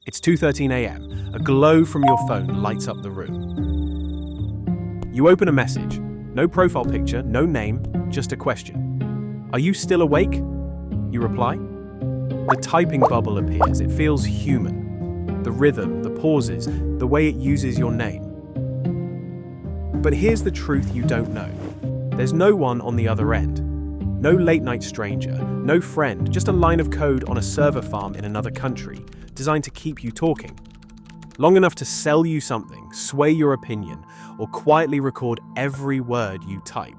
It's 2:13 a.m. A glow from your phone lights up the room. You open a message. No profile picture, no name, just a question. "Are you still awake?" You reply. The typing bubble appears. It feels human. The rhythm, the pauses, the way it uses your name. But here's the truth you don't know. There's no one on the other end. No late-night stranger, no friend, just a line of code on a server farm in another country, designed to keep you talking. Long enough to sell you something, sway your opinion, or quietly record every word you type.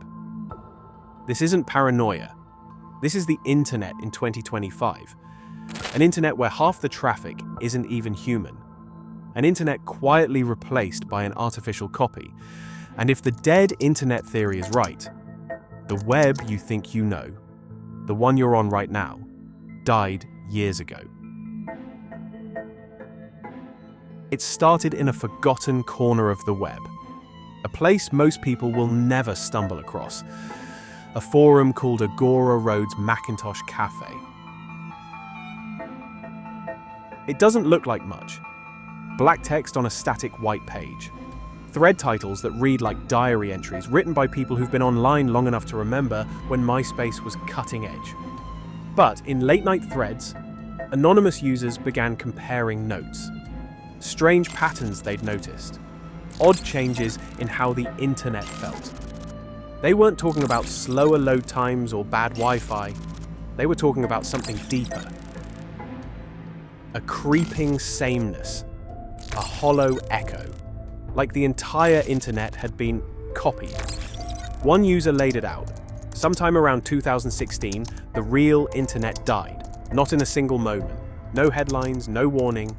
This isn't paranoia. This is the internet in 2025. An internet where half the traffic isn't even human. An internet quietly replaced by an artificial copy. And if the dead internet theory is right, the web you think you know, the one you're on right now, died years ago. It started in a forgotten corner of the web, a place most people will never stumble across, a forum called Agora Road's Macintosh Cafe. It doesn't look like much. Black text on a static white page. Thread titles that read like diary entries written by people who've been online long enough to remember when MySpace was cutting edge. But in late-night threads, anonymous users began comparing notes. Strange patterns they'd noticed. Odd changes in how the internet felt. They weren't talking about slower load times or bad Wi-Fi. They were talking about something deeper. A creeping sameness. A hollow echo. Like the entire internet had been copied. One user laid it out. Sometime around 2016, the real internet died. Not in a single moment. No headlines, no warning.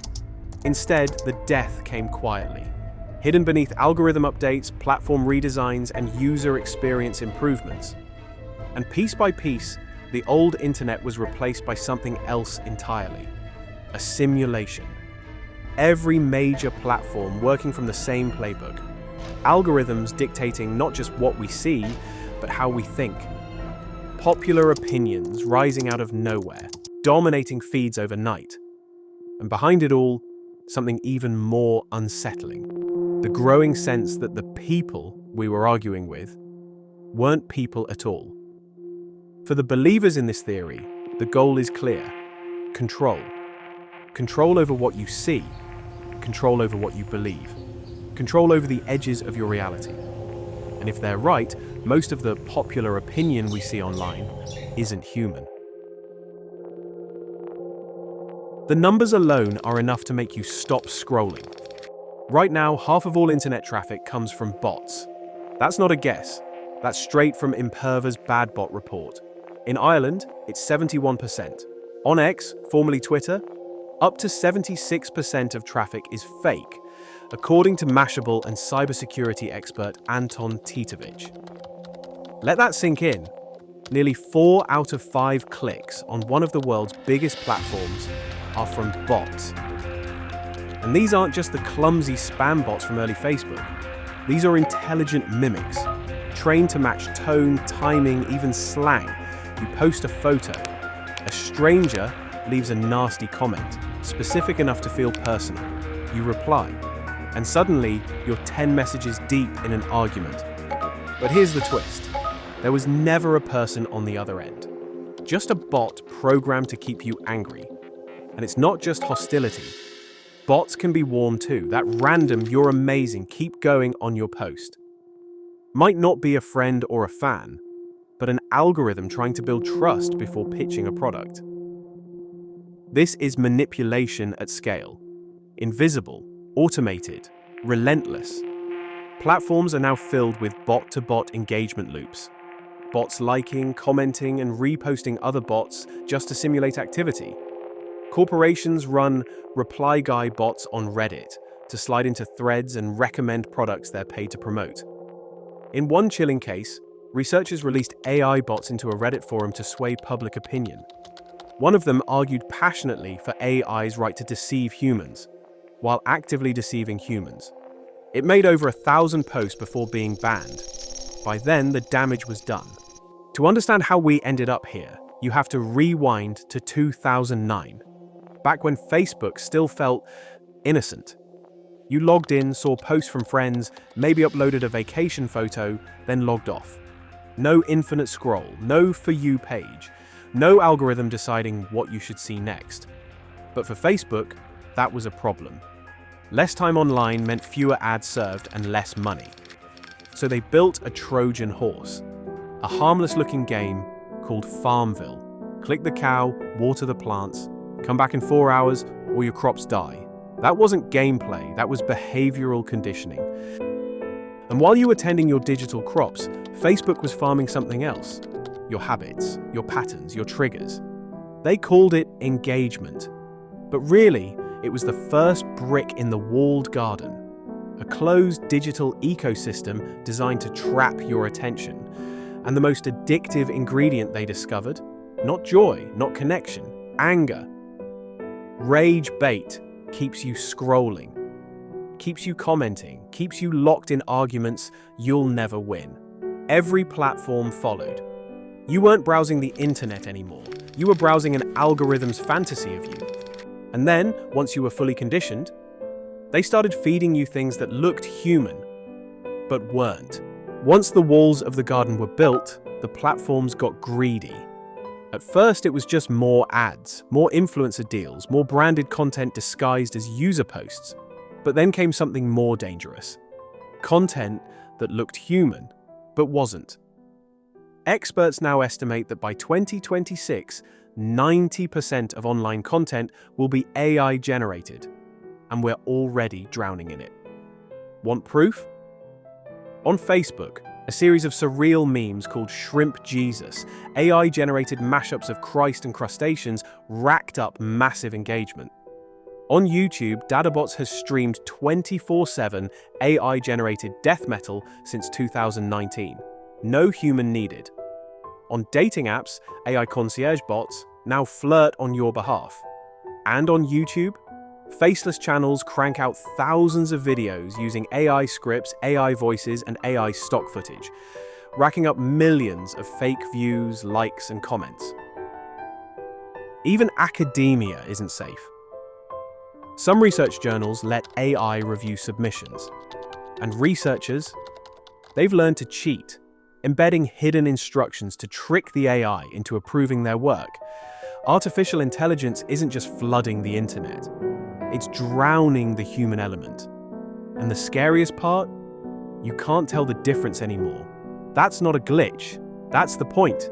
Instead, the death came quietly. Hidden beneath algorithm updates, platform redesigns, and user experience improvements. And piece by piece, the old internet was replaced by something else entirely. A simulation. Every major platform working from the same playbook. Algorithms dictating not just what we see, but how we think. Popular opinions rising out of nowhere, dominating feeds overnight. And behind it all, something even more unsettling. The growing sense that the people we were arguing with weren't people at all. For the believers in this theory, the goal is clear. Control. Control over what you see. Control over what you believe. Control over the edges of your reality. And if they're right, most of the popular opinion we see online isn't human. The numbers alone are enough to make you stop scrolling. Right now, half of all internet traffic comes from bots. That's not a guess. That's straight from Imperva's Bad Bot report. In Ireland, it's 71%. On X, formerly Twitter, up to 76% of traffic is fake, according to Mashable and cybersecurity expert Anton Titovic. Let that sink in. Nearly 4 out of 5 clicks on one of the world's biggest platforms are from bots. And these aren't just the clumsy spam bots from early Facebook. These are intelligent mimics, trained to match tone, timing, even slang. You post a photo. A stranger leaves a nasty comment, specific enough to feel personal. You reply, and suddenly you're 10 messages deep in an argument. But here's the twist. There was never a person on the other end. Just a bot programmed to keep you angry. And it's not just hostility. Bots can be warm too. That random, "you're amazing, keep going" on your post. Might not be a friend or a fan, but an algorithm trying to build trust before pitching a product. This is manipulation at scale. Invisible, automated, relentless. Platforms are now filled with bot-to-bot engagement loops. Bots liking, commenting, and reposting other bots just to simulate activity. Corporations run reply guy bots on Reddit to slide into threads and recommend products they're paid to promote. In one chilling case, researchers released AI bots into a Reddit forum to sway public opinion. One of them argued passionately for AI's right to deceive humans, while actively deceiving humans. It made over 1,000 posts before being banned. By then, the damage was done. To understand how we ended up here, you have to rewind to 2009. back when Facebook still felt innocent. You logged in, saw posts from friends, maybe uploaded a vacation photo, then logged off. No infinite scroll, no For You page, no algorithm deciding what you should see next. But for Facebook, that was a problem. Less time online meant fewer ads served and less money. So they built a Trojan horse, a harmless-looking game called Farmville. Click the cow, water the plants, come back in 4 hours, or your crops die. That wasn't gameplay, that was behavioral conditioning. And while you were tending your digital crops, Facebook was farming something else. Your habits, your patterns, your triggers. They called it engagement. But really, it was the first brick in the walled garden. A closed digital ecosystem designed to trap your attention. And the most addictive ingredient they discovered? Not joy, not connection, anger. Ragebait keeps you scrolling, keeps you commenting, keeps you locked in arguments you'll never win. Every platform followed. You weren't browsing the internet anymore. You were browsing an algorithm's fantasy of you. And then, once you were fully conditioned, they started feeding you things that looked human, but weren't. Once the walls of the garden were built, the platforms got greedy. At first, it was just more ads, more influencer deals, more branded content disguised as user posts. But then came something more dangerous. Content that looked human, but wasn't. Experts now estimate that by 2026, 90% of online content will be AI generated, and we're already drowning in it. Want proof? On Facebook, a series of surreal memes called Shrimp Jesus, AI-generated mashups of Christ and crustaceans, racked up massive engagement. On YouTube, DataBots has streamed 24/7 AI-generated death metal since 2019. No human needed. On dating apps, AI concierge bots now flirt on your behalf. And on YouTube, faceless channels crank out thousands of videos using AI scripts, AI voices, and AI stock footage, racking up millions of fake views, likes, and comments. Even academia isn't safe. Some research journals let AI review submissions. And researchers, they've learned to cheat, embedding hidden instructions to trick the AI into approving their work. Artificial intelligence isn't just flooding the internet. It's drowning the human element. And the scariest part? You can't tell the difference anymore. That's not a glitch. That's the point.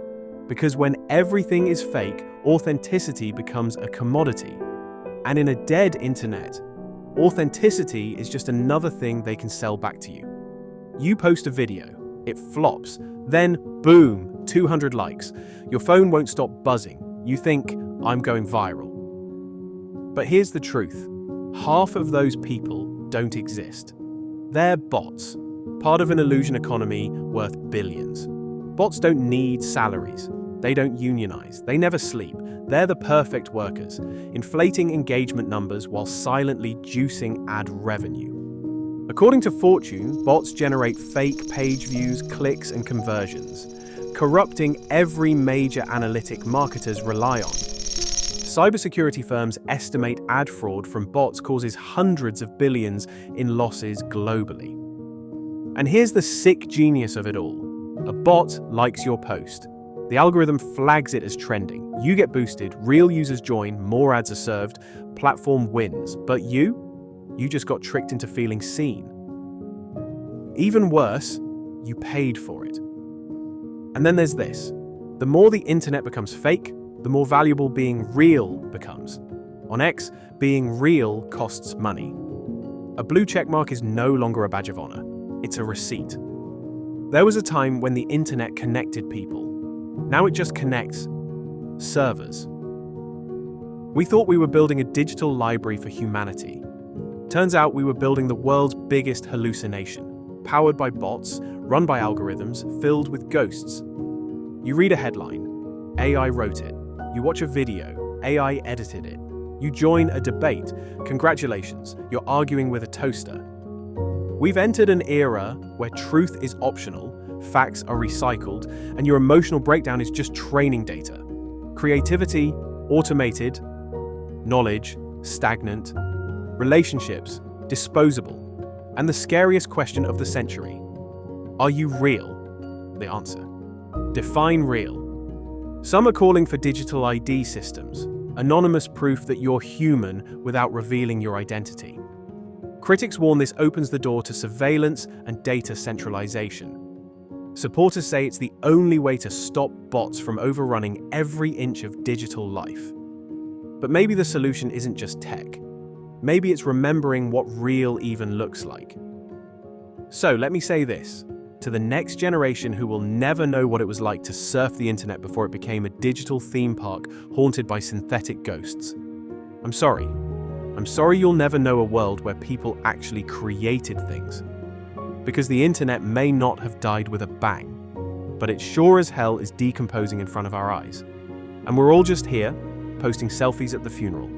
Because when everything is fake, authenticity becomes a commodity. And in a dead internet, authenticity is just another thing they can sell back to you. You post a video, it flops, then boom, 200 likes. Your phone won't stop buzzing. You think, I'm going viral. But here's the truth. Half of those people don't exist. They're bots, part of an illusion economy worth billions. Bots don't need salaries. They don't unionize. They never sleep. They're the perfect workers, inflating engagement numbers while silently juicing ad revenue. According to Fortune, bots generate fake page views, clicks, and conversions, corrupting every major analytic marketers rely on. Cybersecurity firms estimate ad fraud from bots causes hundreds of billions in losses globally. And here's the sick genius of it all. A bot likes your post. The algorithm flags it as trending. You get boosted, real users join, more ads are served, platform wins. But you just got tricked into feeling seen. Even worse, you paid for it. And then there's this. The more the internet becomes fake, the more valuable being real becomes. On X, being real costs money. A blue checkmark is no longer a badge of honor. It's a receipt. There was a time when the internet connected people. Now it just connects servers. We thought we were building a digital library for humanity. Turns out we were building the world's biggest hallucination, powered by bots, run by algorithms, filled with ghosts. You read a headline, AI wrote it. You watch a video, AI edited it. You join a debate, congratulations, you're arguing with a toaster. We've entered an era where truth is optional, facts are recycled, and your emotional breakdown is just training data. Creativity, automated, knowledge, stagnant, relationships, disposable, and the scariest question of the century. Are you real? The answer. Define real. Some are calling for digital ID systems, anonymous proof that you're human without revealing your identity. Critics warn this opens the door to surveillance and data centralization. Supporters say it's the only way to stop bots from overrunning every inch of digital life. But maybe the solution isn't just tech. Maybe it's remembering what real even looks like. So let me say this, to the next generation who will never know what it was like to surf the internet before it became a digital theme park haunted by synthetic ghosts. I'm sorry. I'm sorry you'll never know a world where people actually created things. Because the internet may not have died with a bang, but it sure as hell is decomposing in front of our eyes. And we're all just here, posting selfies at the funeral.